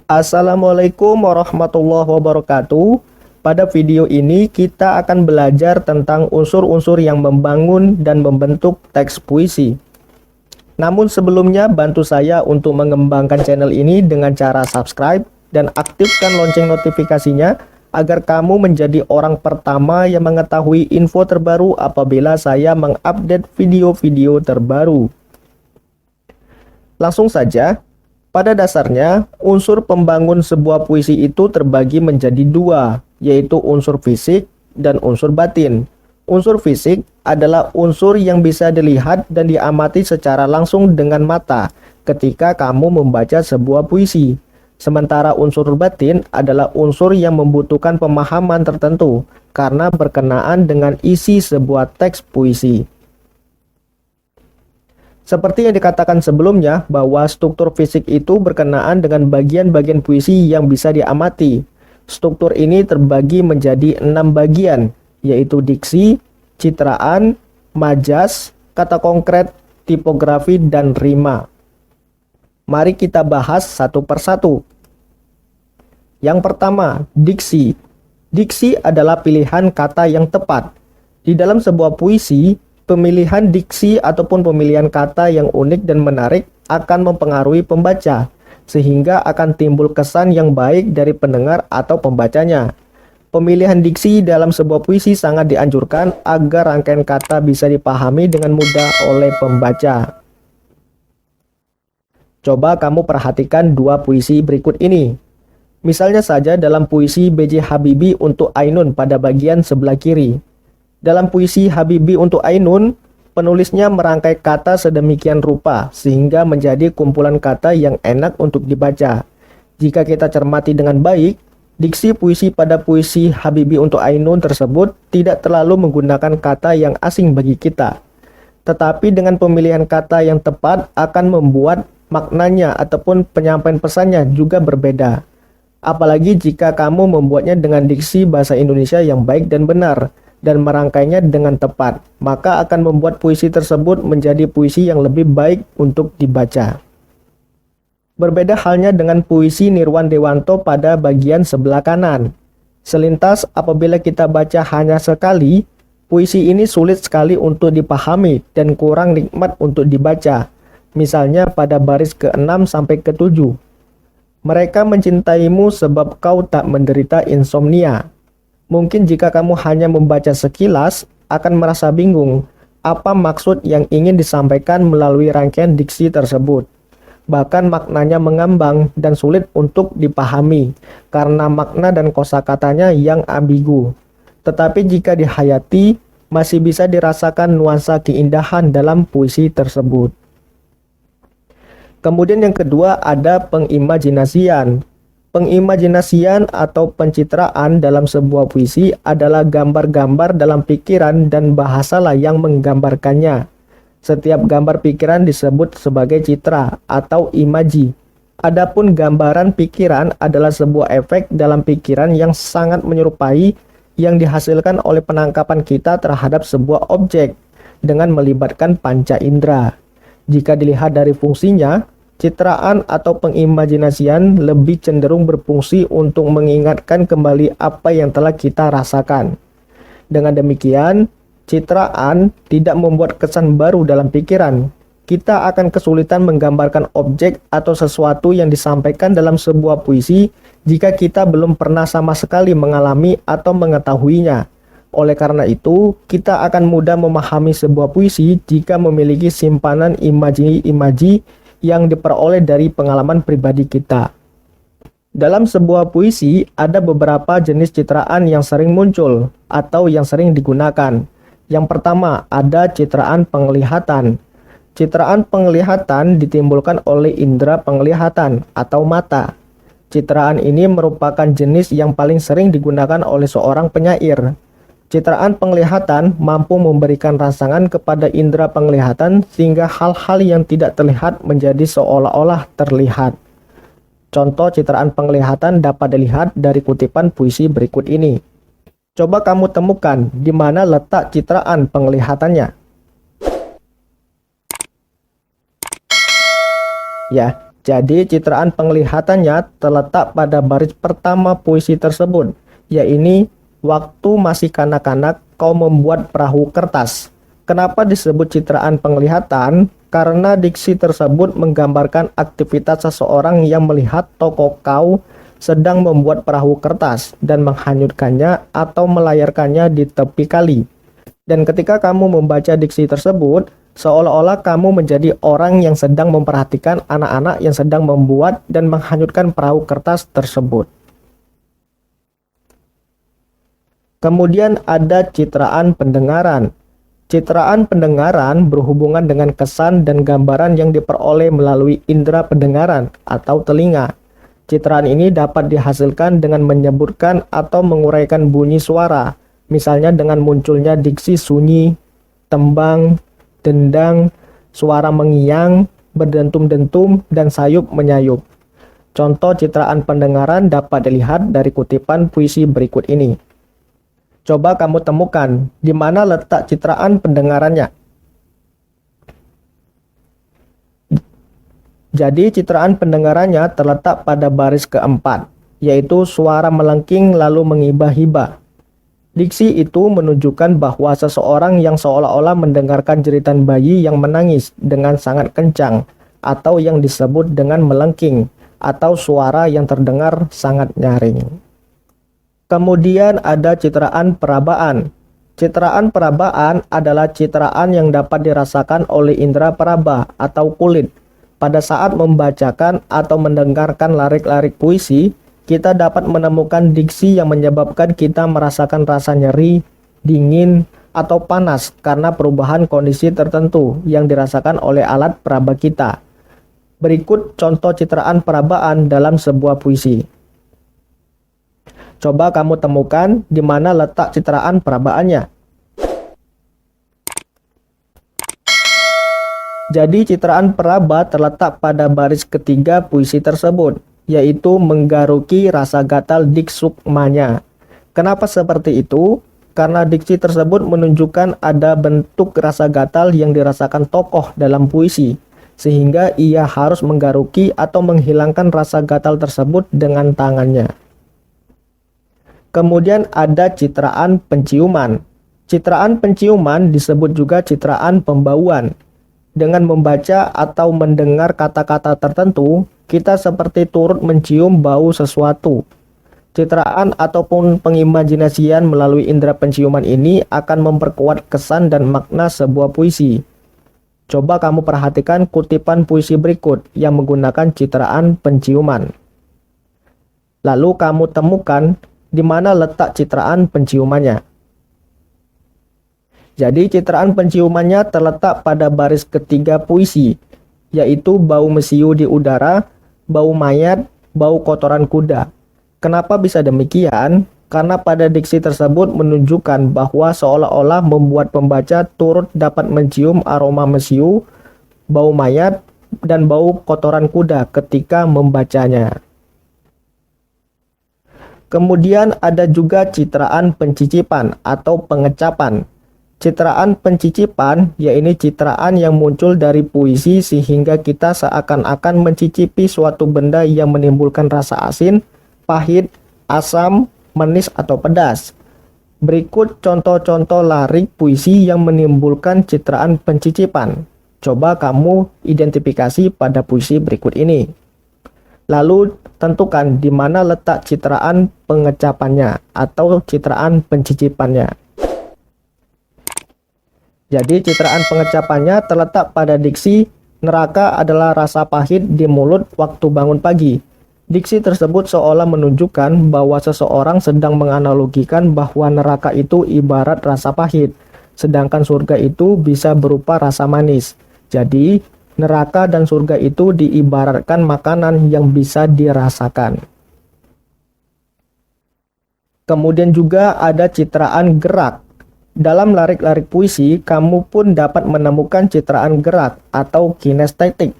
Assalamualaikum warahmatullahi wabarakatuh. Pada video ini kita akan belajar tentang unsur-unsur yang membangun dan membentuk teks puisi. Namun sebelumnya bantu saya untuk mengembangkan channel ini dengan cara subscribe dan aktifkan lonceng notifikasinya agar kamu menjadi orang pertama yang mengetahui info terbaru apabila saya mengupdate video-video terbaru. Langsung saja. Pada dasarnya, unsur pembangun sebuah puisi itu terbagi menjadi dua, yaitu unsur fisik dan unsur batin. Unsur fisik adalah unsur yang bisa dilihat dan diamati secara langsung dengan mata ketika kamu membaca sebuah puisi. Sementara unsur batin adalah unsur yang membutuhkan pemahaman tertentu karena berkenaan dengan isi sebuah teks puisi. Seperti yang dikatakan sebelumnya bahwa struktur fisik itu berkenaan dengan bagian-bagian puisi yang bisa diamati. Struktur ini terbagi menjadi 6 bagian, yaitu diksi, citraan, majas, kata konkret, tipografi, dan rima. Mari kita bahas satu persatu. Yang pertama, diksi. Diksi adalah pilihan kata yang tepat. Di dalam sebuah puisi, pemilihan diksi ataupun pemilihan kata yang unik dan menarik akan mempengaruhi pembaca, sehingga akan timbul kesan yang baik dari pendengar atau pembacanya. Pemilihan diksi dalam sebuah puisi sangat dianjurkan agar rangkaian kata bisa dipahami dengan mudah oleh pembaca. Coba kamu perhatikan dua puisi berikut ini. Misalnya saja dalam puisi B.J. Habibie untuk Ainun pada bagian sebelah kiri. Dalam puisi Habibie untuk Ainun, penulisnya merangkai kata sedemikian rupa sehingga menjadi kumpulan kata yang enak untuk dibaca. Jika kita cermati dengan baik, diksi puisi pada puisi Habibie untuk Ainun tersebut tidak terlalu menggunakan kata yang asing bagi kita. Tetapi dengan pemilihan kata yang tepat akan membuat maknanya ataupun penyampaian pesannya juga berbeda. Apalagi jika kamu membuatnya dengan diksi bahasa Indonesia yang baik dan benar, dan merangkainya dengan tepat, maka akan membuat puisi tersebut menjadi puisi yang lebih baik untuk dibaca. Berbeda halnya dengan puisi Nirwan Dewanto pada bagian sebelah kanan. Selintas apabila kita baca hanya sekali, puisi ini sulit sekali untuk dipahami dan kurang nikmat untuk dibaca. Misalnya pada baris ke-6 sampai ke-7. Mereka mencintaimu sebab kau tak menderita insomnia. Mungkin jika kamu hanya membaca sekilas, akan merasa bingung apa maksud yang ingin disampaikan melalui rangkaian diksi tersebut. Bahkan maknanya mengambang dan sulit untuk dipahami karena makna dan kosakatanya yang ambigu. Tetapi jika dihayati, masih bisa dirasakan nuansa keindahan dalam puisi tersebut. Kemudian yang kedua ada pengimajinasian. Pengimajinasian atau pencitraan dalam sebuah puisi adalah gambar-gambar dalam pikiran dan bahasalah yang menggambarkannya. Setiap gambar pikiran disebut sebagai citra atau imaji. Adapun gambaran pikiran adalah sebuah efek dalam pikiran yang sangat menyerupai yang dihasilkan oleh penangkapan kita terhadap sebuah objek dengan melibatkan panca indera. Jika dilihat dari fungsinya, citraan atau pengimajinasian lebih cenderung berfungsi untuk mengingatkan kembali apa yang telah kita rasakan. Dengan demikian, citraan tidak membuat kesan baru dalam pikiran. Kita akan kesulitan menggambarkan objek atau sesuatu yang disampaikan dalam sebuah puisi jika kita belum pernah sama sekali mengalami atau mengetahuinya. Oleh karena itu, kita akan mudah memahami sebuah puisi jika memiliki simpanan imaji-imaji yang diperoleh dari pengalaman pribadi kita. Dalam sebuah puisi, ada beberapa jenis citraan yang sering muncul atau yang sering digunakan. Yang pertama, ada citraan penglihatan. Citraan penglihatan ditimbulkan oleh indera penglihatan atau mata. Citraan ini merupakan jenis yang paling sering digunakan oleh seorang penyair. Citraan penglihatan mampu memberikan rangsangan kepada indera penglihatan sehingga hal-hal yang tidak terlihat menjadi seolah-olah terlihat. Contoh citraan penglihatan dapat dilihat dari kutipan puisi berikut ini. Coba kamu temukan di mana letak citraan penglihatannya. Ya, Jadi citraan penglihatannya terletak pada baris pertama puisi tersebut, yaitu waktu masih kanak-kanak kau membuat perahu kertas. Kenapa disebut citraan penglihatan? Karena diksi tersebut menggambarkan aktivitas seseorang yang melihat tokoh kau sedang membuat perahu kertas dan menghanyutkannya atau melayarkannya di tepi kali. Dan ketika kamu membaca diksi tersebut, seolah-olah kamu menjadi orang yang sedang memperhatikan anak-anak yang sedang membuat dan menghanyutkan perahu kertas tersebut. Kemudian ada citraan pendengaran. Citraan pendengaran berhubungan dengan kesan dan gambaran yang diperoleh melalui indera pendengaran atau telinga. Citraan ini dapat dihasilkan dengan menyebutkan atau menguraikan bunyi suara, misalnya dengan munculnya diksi sunyi, tembang, dendang, suara mengiang, berdentum-dentum, dan sayup-menyayup. Contoh citraan pendengaran dapat dilihat dari kutipan puisi berikut ini. Coba kamu temukan di mana letak citraan pendengarannya. Jadi citraan pendengarannya terletak pada baris keempat, yaitu suara melengking lalu mengibah-ibah. Diksi itu menunjukkan bahwa seseorang yang seolah-olah mendengarkan jeritan bayi yang menangis dengan sangat kencang, atau yang disebut dengan melengking, atau suara yang terdengar sangat nyaring. Kemudian ada citraan perabaan. Citraan perabaan adalah citraan yang dapat dirasakan oleh indera peraba atau kulit. Pada saat membacakan atau mendengarkan larik-larik puisi, kita dapat menemukan diksi yang menyebabkan kita merasakan rasa nyeri, dingin, atau panas karena perubahan kondisi tertentu yang dirasakan oleh alat peraba kita. Berikut contoh citraan perabaan dalam sebuah puisi. Coba kamu temukan di mana letak citraan perabaannya. Jadi citraan peraba terletak pada baris ketiga puisi tersebut, yaitu menggaruki rasa gatal diksukmanya. Kenapa seperti itu? Karena diksi tersebut menunjukkan ada bentuk rasa gatal yang dirasakan tokoh dalam puisi, sehingga ia harus menggaruki atau menghilangkan rasa gatal tersebut dengan tangannya. Kemudian ada citraan penciuman. Citraan penciuman disebut juga citraan pembauan. Dengan membaca atau mendengar kata-kata tertentu, kita seperti turut mencium bau sesuatu. Citraan ataupun pengimajinasian melalui indera penciuman ini akan memperkuat kesan dan makna sebuah puisi. Coba kamu perhatikan kutipan puisi berikut yang menggunakan citraan penciuman. Lalu kamu temukan di mana letak citraan penciumannya. Jadi citraan penciumannya terletak pada baris ketiga puisi, yaitu bau mesiu di udara, bau mayat, bau kotoran kuda. Kenapa bisa demikian? Karena pada diksi tersebut menunjukkan bahwa seolah-olah membuat pembaca turut dapat mencium aroma mesiu, bau mayat, dan bau kotoran kuda ketika membacanya. Kemudian ada juga citraan pencicipan atau pengecapan. Citraan pencicipan yaitu citraan yang muncul dari puisi sehingga kita seakan-akan mencicipi suatu benda yang menimbulkan rasa asin, pahit, asam, manis atau pedas. Berikut contoh-contoh larik puisi yang menimbulkan citraan pencicipan. Coba kamu identifikasi pada puisi berikut ini. Lalu tentukan di mana letak citraan pengecapannya atau citraan pencicipannya. Jadi citraan pengecapannya terletak pada diksi neraka adalah rasa pahit di mulut waktu bangun pagi. Diksi tersebut seolah menunjukkan bahwa seseorang sedang menganalogikan bahwa neraka itu ibarat rasa pahit, sedangkan surga itu bisa berupa rasa manis. Jadi neraka dan surga itu diibaratkan makanan yang bisa dirasakan. Kemudian juga ada citraan gerak. Dalam larik-larik puisi, kamu pun dapat menemukan citraan gerak atau kinestetik.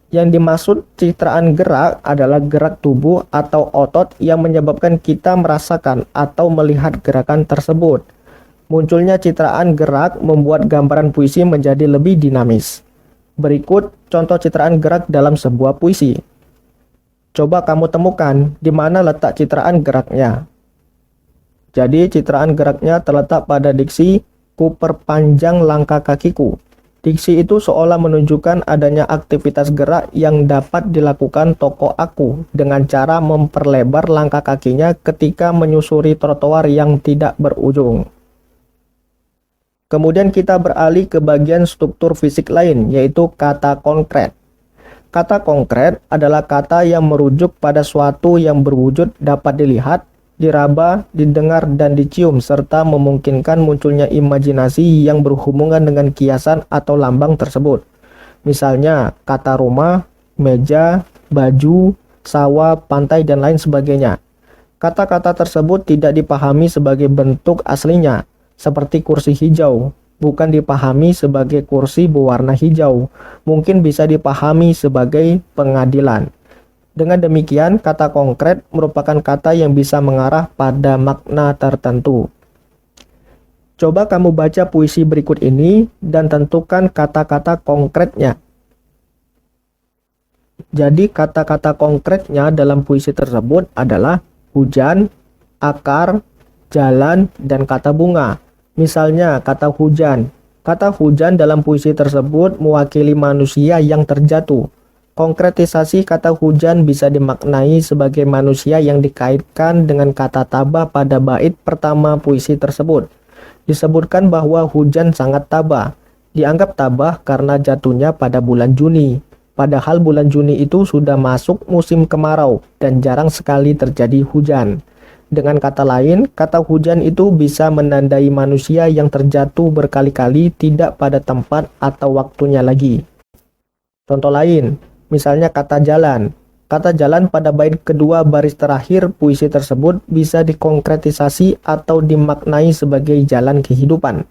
Yang dimaksud citraan gerak adalah gerak tubuh atau otot yang menyebabkan kita merasakan atau melihat gerakan tersebut. Munculnya citraan gerak membuat gambaran puisi menjadi lebih dinamis. Berikut contoh citraan gerak dalam sebuah puisi. Coba kamu temukan di mana letak citraan geraknya. Jadi citraan geraknya terletak pada diksi "ku perpanjang langkah kakiku". Diksi itu seolah menunjukkan adanya aktivitas gerak yang dapat dilakukan tokoh aku dengan cara memperlebar langkah kakinya ketika menyusuri trotoar yang tidak berujung. Kemudian kita beralih ke bagian struktur fisik lain, yaitu kata konkret. Kata konkret adalah kata yang merujuk pada suatu yang berwujud, dapat dilihat, diraba, didengar, dan dicium, serta memungkinkan munculnya imajinasi yang berhubungan dengan kiasan atau lambang tersebut. Misalnya, kata rumah, meja, baju, sawah, pantai, dan lain sebagainya. Kata-kata tersebut tidak dipahami sebagai bentuk aslinya, seperti kursi hijau, bukan dipahami sebagai kursi berwarna hijau, mungkin bisa dipahami sebagai pengadilan. Dengan demikian, kata konkret merupakan kata yang bisa mengarah pada makna tertentu. Coba kamu baca puisi berikut ini dan tentukan kata-kata konkretnya. Jadi kata-kata konkretnya dalam puisi tersebut adalah hujan, akar, jalan, dan kata bunga. Misalnya kata hujan. Kata hujan dalam puisi tersebut mewakili manusia yang terjatuh. Konkretisasi kata hujan bisa dimaknai sebagai manusia yang dikaitkan dengan kata tabah pada bait pertama puisi tersebut. Disebutkan bahwa hujan sangat tabah. Dianggap tabah karena jatuhnya pada bulan Juni. Padahal bulan Juni itu sudah masuk musim kemarau dan jarang sekali terjadi hujan. Dengan kata lain, kata hujan itu bisa menandai manusia yang terjatuh berkali-kali tidak pada tempat atau waktunya lagi. Contoh lain, misalnya kata jalan. Kata jalan pada bait kedua baris terakhir puisi tersebut bisa dikonkretisasi atau dimaknai sebagai jalan kehidupan.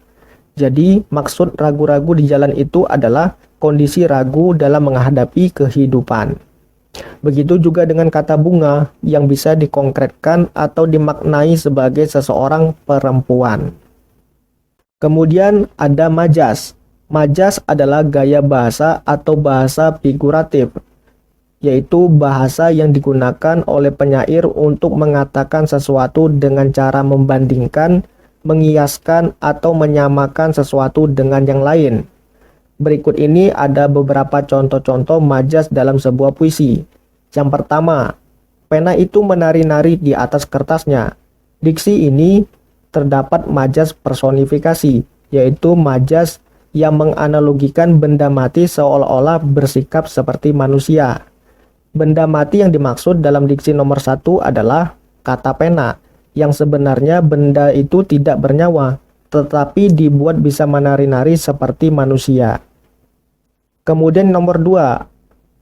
Jadi, maksud ragu-ragu di jalan itu adalah kondisi ragu dalam menghadapi kehidupan. Begitu juga dengan kata bunga yang bisa dikonkretkan atau dimaknai sebagai seseorang perempuan. Kemudian ada majas. Majas adalah gaya bahasa atau bahasa figuratif, yaitu bahasa yang digunakan oleh penyair untuk mengatakan sesuatu dengan cara membandingkan, mengiaskan, atau menyamakan sesuatu dengan yang lain. Berikut ini ada beberapa contoh-contoh majas dalam sebuah puisi. Yang pertama, pena itu menari-nari di atas kertasnya. Diksi ini terdapat majas personifikasi, yaitu majas yang menganalogikan benda mati seolah-olah bersikap seperti manusia. Benda mati yang dimaksud dalam diksi nomor 1 adalah kata pena, yang sebenarnya benda itu tidak bernyawa, tetapi dibuat bisa menari-nari seperti manusia. Kemudian nomor 2,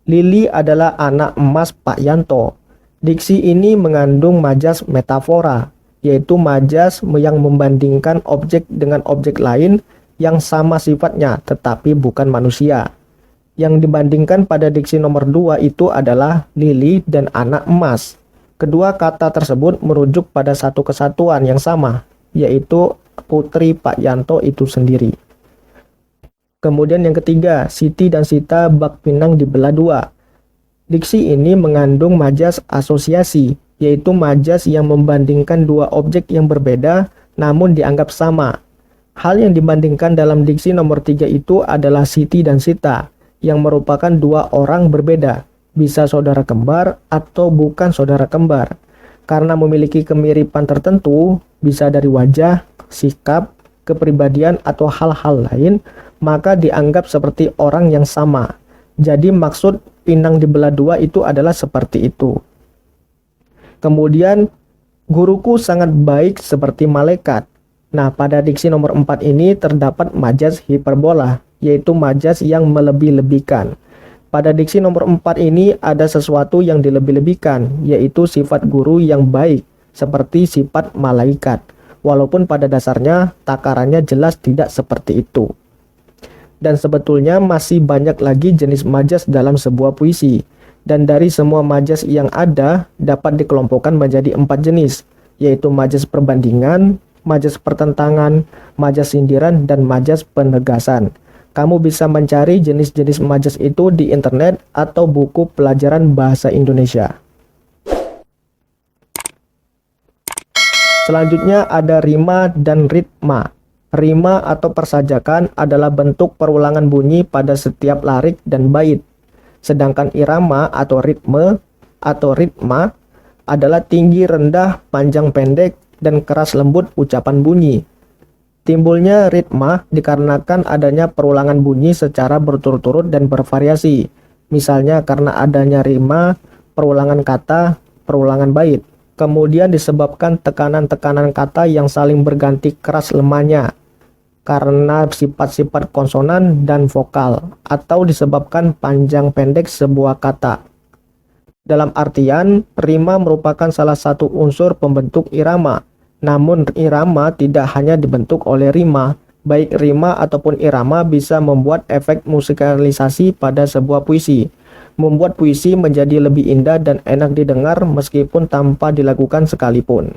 Lili adalah anak emas Pak Yanto. Diksi ini mengandung majas metafora, yaitu majas yang membandingkan objek dengan objek lain yang sama sifatnya tetapi bukan manusia. Yang dibandingkan pada diksi nomor 2 itu adalah Lili dan anak emas. Kedua kata tersebut merujuk pada satu kesatuan yang sama, yaitu putri Pak Yanto itu sendiri. Kemudian yang ketiga, Siti dan Sita bak pinang dibelah dua. Diksi ini mengandung majas asosiasi, yaitu majas yang membandingkan dua objek yang berbeda namun dianggap sama. Hal yang dibandingkan dalam diksi nomor 3 itu adalah Siti dan Sita, yang merupakan dua orang berbeda, bisa saudara kembar atau bukan saudara kembar. Karena memiliki kemiripan tertentu, bisa dari wajah, sikap, kepribadian, atau hal-hal lain, maka dianggap seperti orang yang sama. Jadi maksud pinang dibelah dua itu adalah seperti itu. Kemudian, guruku sangat baik seperti malaikat. Nah, pada diksi nomor 4 ini terdapat majas hiperbola, yaitu majas yang melebih-lebihkan. Pada diksi nomor 4 ini ada sesuatu yang dilebih-lebihkan, yaitu sifat guru yang baik, seperti sifat malaikat. Walaupun pada dasarnya takarannya jelas tidak seperti itu. Dan sebetulnya masih banyak lagi jenis majas dalam sebuah puisi. Dan dari semua majas yang ada dapat dikelompokkan menjadi 4 jenis, yaitu majas perbandingan, majas pertentangan, majas sindiran, dan majas penegasan. Kamu bisa mencari jenis-jenis majas itu di internet atau buku pelajaran bahasa Indonesia. Selanjutnya ada rima dan ritma. Rima atau persajakan adalah bentuk perulangan bunyi pada setiap larik dan bait. Sedangkan irama atau ritme atau ritma adalah tinggi rendah, panjang pendek, dan keras lembut ucapan bunyi. Timbulnya ritma dikarenakan adanya perulangan bunyi secara berturut-turut dan bervariasi. Misalnya karena adanya rima, perulangan kata, perulangan bait. Kemudian disebabkan tekanan-tekanan kata yang saling berganti keras lemahnya karena sifat-sifat konsonan dan vokal, atau disebabkan panjang pendek sebuah kata. Dalam artian, rima merupakan salah satu unsur pembentuk irama. Namun irama tidak hanya dibentuk oleh rima, baik rima ataupun irama bisa membuat efek musikalisasi pada sebuah puisi, membuat puisi menjadi lebih indah dan enak didengar meskipun tanpa dilakukan sekalipun.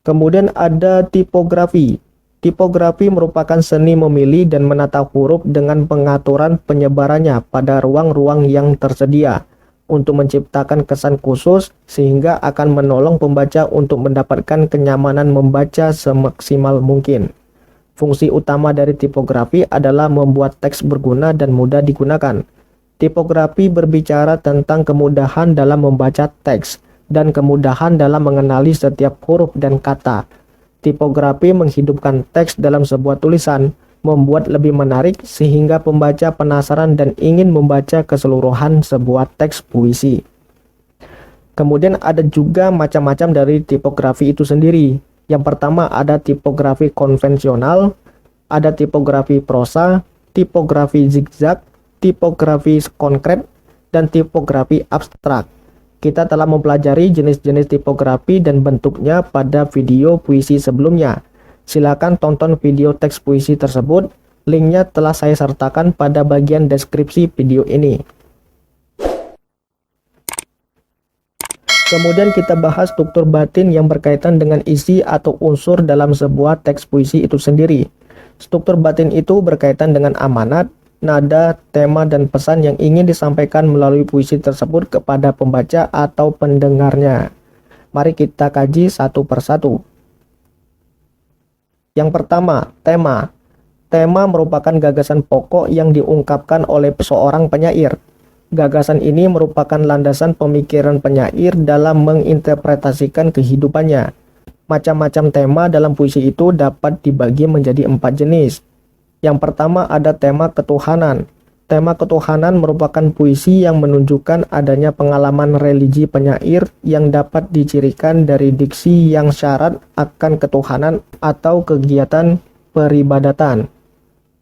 Kemudian ada tipografi. Tipografi merupakan seni memilih dan menata huruf dengan pengaturan penyebarannya pada ruang-ruang yang tersedia untuk menciptakan kesan khusus sehingga akan menolong pembaca untuk mendapatkan kenyamanan membaca semaksimal mungkin. Fungsi utama dari tipografi adalah membuat teks berguna dan mudah digunakan. Tipografi berbicara tentang kemudahan dalam membaca teks dan kemudahan dalam mengenali setiap huruf dan kata. Tipografi menghidupkan teks dalam sebuah tulisan, membuat lebih menarik sehingga pembaca penasaran dan ingin membaca keseluruhan sebuah teks puisi. Kemudian ada juga macam-macam dari tipografi itu sendiri. Yang pertama ada tipografi konvensional, ada tipografi prosa, tipografi zigzag, tipografi konkret, dan tipografi abstrak. Kita telah mempelajari jenis-jenis tipografi dan bentuknya pada video puisi sebelumnya. Silakan tonton video teks puisi tersebut, linknya telah saya sertakan pada bagian deskripsi video ini. Kemudian kita bahas struktur batin yang berkaitan dengan isi atau unsur dalam sebuah teks puisi itu sendiri. Struktur batin itu berkaitan dengan amanat, nada, tema, dan pesan yang ingin disampaikan melalui puisi tersebut kepada pembaca atau pendengarnya. Mari kita kaji satu persatu. Yang pertama, tema. Tema merupakan gagasan pokok yang diungkapkan oleh seorang penyair. Gagasan ini merupakan landasan pemikiran penyair dalam menginterpretasikan kehidupannya. Macam-macam tema dalam puisi itu dapat dibagi menjadi 4 jenis. Yang pertama ada tema ketuhanan. Tema ketuhanan merupakan puisi yang menunjukkan adanya pengalaman religi penyair yang dapat dicirikan dari diksi yang syarat akan ketuhanan atau kegiatan peribadatan.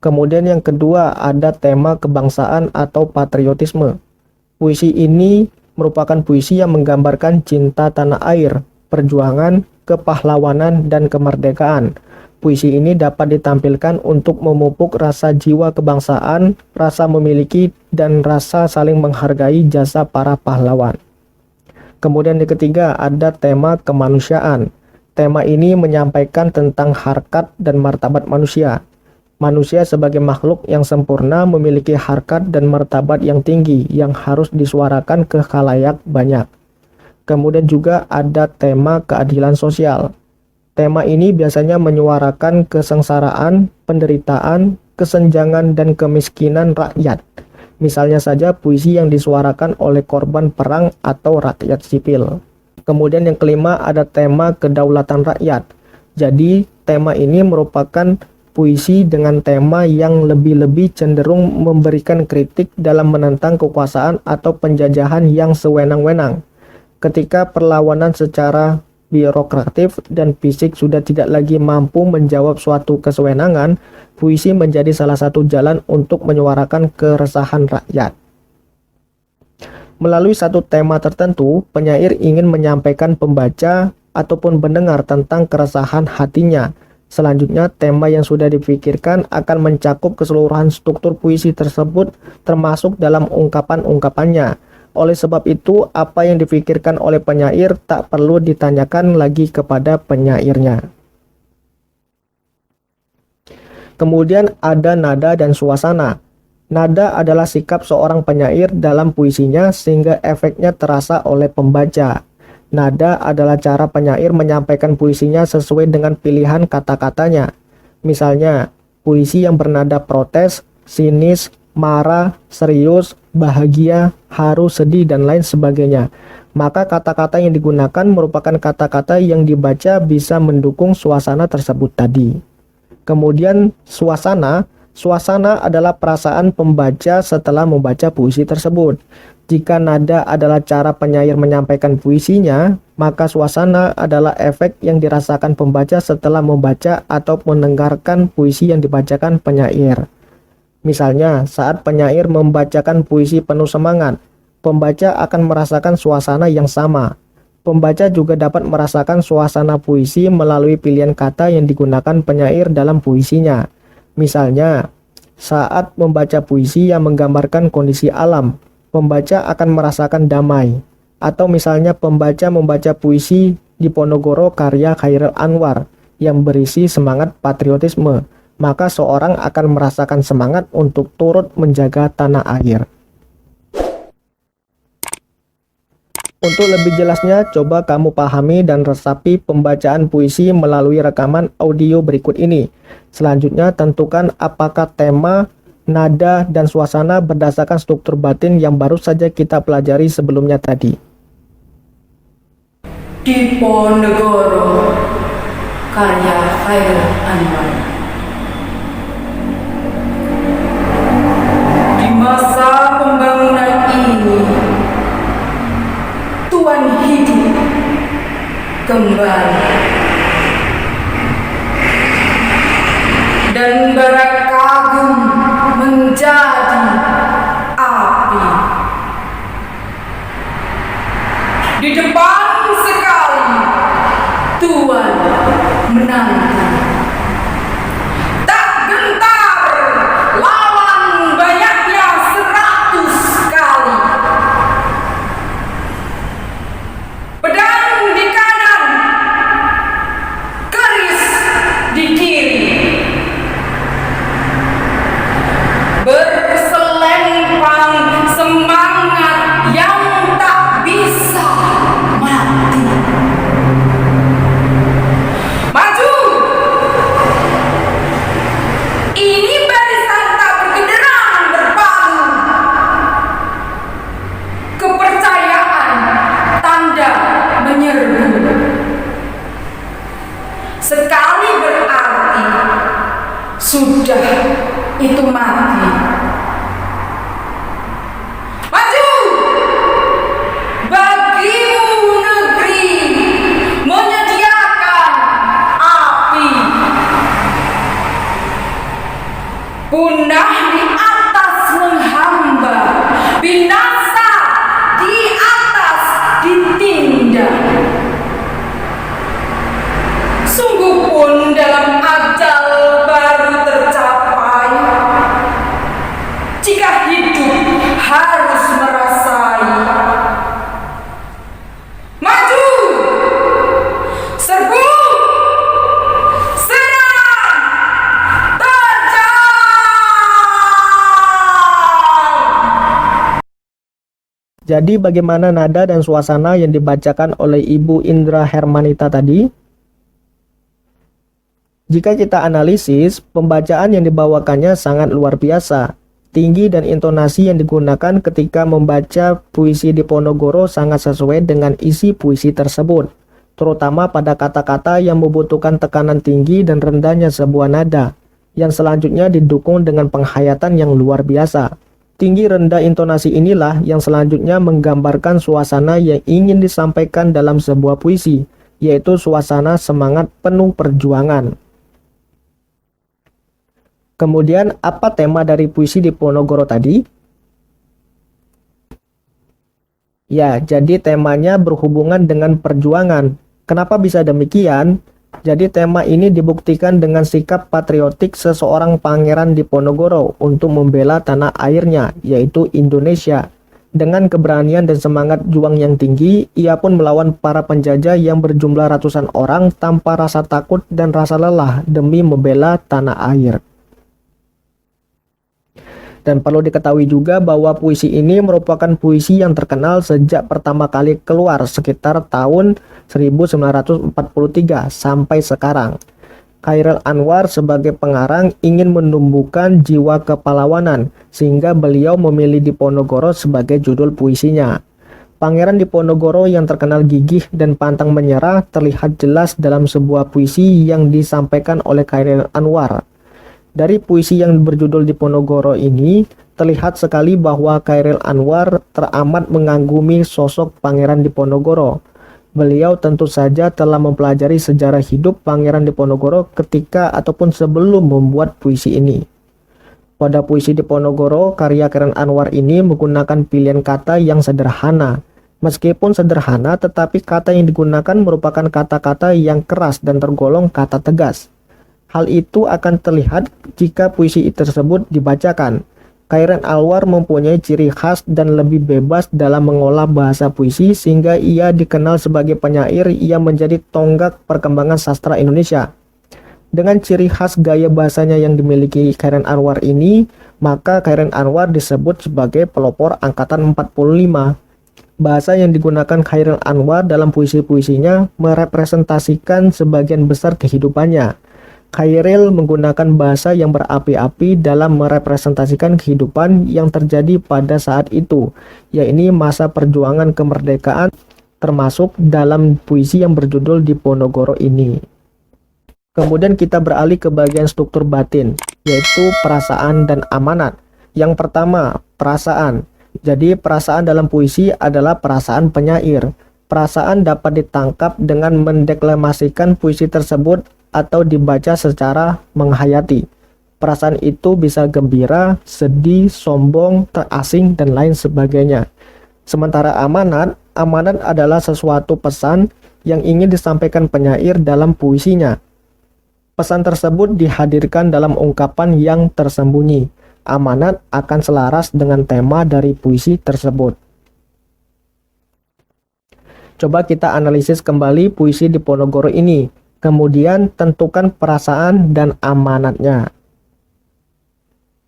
Kemudian yang kedua ada tema kebangsaan atau patriotisme. Puisi ini merupakan puisi yang menggambarkan cinta tanah air, perjuangan, kepahlawanan, dan kemerdekaan. Puisi ini dapat ditampilkan untuk memupuk rasa jiwa kebangsaan, rasa memiliki, dan rasa saling menghargai jasa para pahlawan. Kemudian yang ketiga ada tema kemanusiaan. Tema ini menyampaikan tentang harkat dan martabat manusia. Manusia sebagai makhluk yang sempurna memiliki harkat dan martabat yang tinggi yang harus disuarakan ke khalayak banyak. Kemudian juga ada tema keadilan sosial. Tema ini biasanya menyuarakan kesengsaraan, penderitaan, kesenjangan, dan kemiskinan rakyat. Misalnya saja puisi yang disuarakan oleh korban perang atau rakyat sipil. Kemudian yang kelima ada tema kedaulatan rakyat. Jadi tema ini merupakan puisi dengan tema yang lebih-lebih cenderung memberikan kritik dalam menentang kekuasaan atau penjajahan yang sewenang-wenang. Ketika perlawanan secara birokratif dan fisik sudah tidak lagi mampu menjawab suatu kesewenangan, puisi menjadi salah satu jalan untuk menyuarakan keresahan rakyat. Melalui satu tema tertentu, penyair ingin menyampaikan pembaca ataupun pendengar tentang keresahan hatinya. Selanjutnya, tema yang sudah dipikirkan akan mencakup keseluruhan struktur puisi tersebut termasuk dalam ungkapan-ungkapannya. Oleh sebab itu, apa yang dipikirkan oleh penyair tak perlu ditanyakan lagi kepada penyairnya. Kemudian ada nada dan suasana. Nada adalah sikap seorang penyair dalam puisinya sehingga efeknya terasa oleh pembaca. Nada adalah cara penyair menyampaikan puisinya sesuai dengan pilihan kata-katanya. Misalnya, puisi yang bernada protes, sinis, marah, serius, bahagia, haru, sedih, dan lain sebagainya. Maka kata-kata yang digunakan merupakan kata-kata yang dibaca bisa mendukung suasana tersebut tadi. Kemudian suasana. Suasana adalah perasaan pembaca setelah membaca puisi tersebut. Jika nada adalah cara penyair menyampaikan puisinya, maka suasana adalah efek yang dirasakan pembaca setelah membaca atau mendengarkan puisi yang dibacakan penyair. Misalnya, saat penyair membacakan puisi penuh semangat, pembaca akan merasakan suasana yang sama. Pembaca juga dapat merasakan suasana puisi melalui pilihan kata yang digunakan penyair dalam puisinya. Misalnya, saat membaca puisi yang menggambarkan kondisi alam, pembaca akan merasakan damai. Atau misalnya pembaca membaca puisi Diponegoro karya Chairil Anwar yang berisi semangat patriotisme, maka seorang akan merasakan semangat untuk turut menjaga tanah air. Untuk lebih jelasnya, coba kamu pahami dan resapi pembacaan puisi melalui rekaman audio berikut ini. Selanjutnya, tentukan apakah tema, nada, dan suasana berdasarkan struktur batin yang baru saja kita pelajari sebelumnya tadi. Diponegoro karya Chairil Anwar. Di masa pembangunan ini, Tuhan hidup kembali dan bara kagum menjadi api. Di depan sekali Tuhan menanti, tak gentar lawan banyaknya 100 kali. Pedang di kanan, keris di kiri, berselempang semangat yang tak bisa mati. Maju! Ini barisan tak bergenderang berpalu. Kepercayaan tanda menyerbu. Sekali berarti sudah itu mati. Maju! Bagimu negeri menyediakan api. Punah di atas menghamba, binasa di atas ditindak. Sungguh pun dalam ajal baru tercapai, jika hidup harus merasai. Maju! Serbu! Serang! Terjang! Jadi bagaimana nada dan suasana yang dibacakan oleh Ibu Indra Hermanita tadi? Jika kita analisis, pembacaan yang dibawakannya sangat luar biasa. Tinggi dan intonasi yang digunakan ketika membaca puisi Diponegoro sangat sesuai dengan isi puisi tersebut, terutama pada kata-kata yang membutuhkan tekanan tinggi dan rendahnya sebuah nada, yang selanjutnya didukung dengan penghayatan yang luar biasa. Tinggi rendah intonasi inilah yang selanjutnya menggambarkan suasana yang ingin disampaikan dalam sebuah puisi, yaitu suasana semangat penuh perjuangan. Kemudian, apa tema dari puisi Diponegoro tadi? Ya, jadi temanya berhubungan dengan perjuangan. Kenapa bisa demikian? Jadi tema ini dibuktikan dengan sikap patriotik seseorang Pangeran Diponegoro untuk membela tanah airnya, yaitu Indonesia. Dengan keberanian dan semangat juang yang tinggi, ia pun melawan para penjajah yang berjumlah ratusan orang tanpa rasa takut dan rasa lelah demi membela tanah air. Dan perlu diketahui juga bahwa puisi ini merupakan puisi yang terkenal sejak pertama kali keluar sekitar tahun 1943 sampai sekarang. Chairil Anwar sebagai pengarang ingin menumbuhkan jiwa kepahlawanan sehingga beliau memilih Diponegoro sebagai judul puisinya. Pangeran Diponegoro yang terkenal gigih dan pantang menyerah terlihat jelas dalam sebuah puisi yang disampaikan oleh Chairil Anwar. Dari puisi yang berjudul Diponegoro ini, terlihat sekali bahwa Chairil Anwar teramat mengagumi sosok Pangeran Diponegoro. Beliau tentu saja telah mempelajari sejarah hidup Pangeran Diponegoro ketika ataupun sebelum membuat puisi ini. Pada puisi Diponegoro, karya Chairil Anwar ini menggunakan pilihan kata yang sederhana. Meskipun sederhana, tetapi kata yang digunakan merupakan kata-kata yang keras dan tergolong kata tegas. Hal itu akan terlihat jika puisi tersebut dibacakan. Chairil Anwar mempunyai ciri khas dan lebih bebas dalam mengolah bahasa puisi sehingga ia dikenal sebagai penyair yang menjadi tonggak perkembangan sastra Indonesia. Dengan ciri khas gaya bahasanya yang dimiliki Chairil Anwar ini, maka Chairil Anwar disebut sebagai pelopor angkatan 45. Bahasa yang digunakan Chairil Anwar dalam puisi-puisinya merepresentasikan sebagian besar kehidupannya. Chairil menggunakan bahasa yang berapi-api dalam merepresentasikan kehidupan yang terjadi pada saat itu, yaitu masa perjuangan kemerdekaan, termasuk dalam puisi yang berjudul Diponegoro ini. Kemudian kita beralih ke bagian struktur batin, yaitu perasaan dan amanat. Yang pertama, perasaan. Jadi perasaan dalam puisi adalah perasaan penyair. Perasaan dapat ditangkap dengan mendeklamasikan puisi tersebut atau dibaca secara menghayati. Perasaan itu bisa gembira, sedih, sombong, terasing, dan lain sebagainya. Sementara amanat adalah sesuatu pesan yang ingin disampaikan penyair dalam puisinya. Pesan tersebut dihadirkan dalam ungkapan yang tersembunyi. Amanat akan selaras dengan tema dari puisi tersebut. Coba kita analisis kembali puisi Diponegoro ini. Kemudian tentukan perasaan dan amanatnya.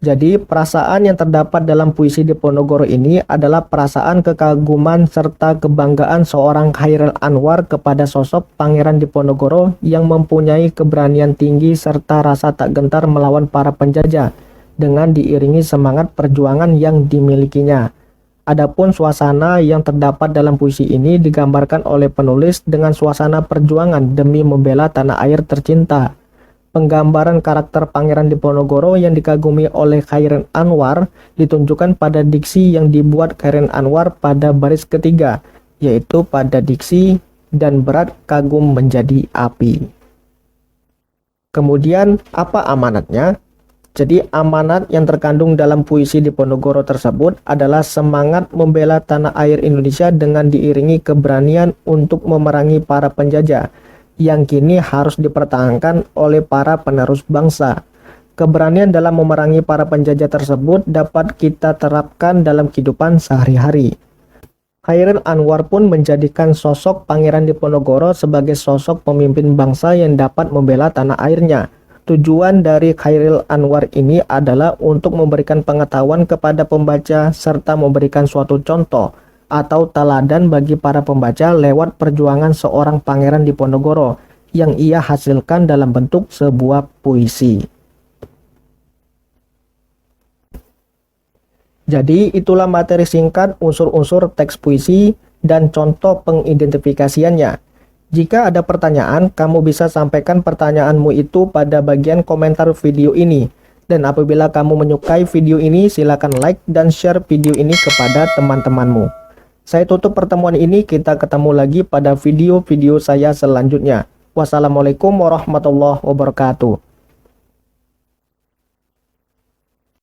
Jadi perasaan yang terdapat dalam puisi Diponegoro ini adalah perasaan kekaguman serta kebanggaan seorang Chairil Anwar kepada sosok Pangeran Diponegoro yang mempunyai keberanian tinggi serta rasa tak gentar melawan para penjajah dengan diiringi semangat perjuangan yang dimilikinya. Adapun suasana yang terdapat dalam puisi ini digambarkan oleh penulis dengan suasana perjuangan demi membela tanah air tercinta. Penggambaran karakter Pangeran Diponegoro yang dikagumi oleh Chairil Anwar ditunjukkan pada diksi yang dibuat Chairil Anwar pada baris ketiga, yaitu pada diksi dan berat kagum menjadi api. Kemudian apa amanatnya? Jadi amanat yang terkandung dalam puisi Diponegoro tersebut adalah semangat membela tanah air Indonesia dengan diiringi keberanian untuk memerangi para penjajah yang kini harus dipertahankan oleh para penerus bangsa. Keberanian dalam memerangi para penjajah tersebut dapat kita terapkan dalam kehidupan sehari-hari. Chairil Anwar pun menjadikan sosok Pangeran Diponegoro sebagai sosok pemimpin bangsa yang dapat membela tanah airnya. Tujuan dari Chairil Anwar ini adalah untuk memberikan pengetahuan kepada pembaca serta memberikan suatu contoh atau teladan bagi para pembaca lewat perjuangan seorang Pangeran Diponegoro yang ia hasilkan dalam bentuk sebuah puisi. Jadi itulah materi singkat unsur-unsur teks puisi dan contoh pengidentifikasiannya. Jika ada pertanyaan, kamu bisa sampaikan pertanyaanmu itu pada bagian komentar video ini. Dan apabila kamu menyukai video ini, silakan like dan share video ini kepada teman-temanmu. Saya tutup pertemuan ini, kita ketemu lagi pada video-video saya selanjutnya. Wassalamualaikum warahmatullahi wabarakatuh.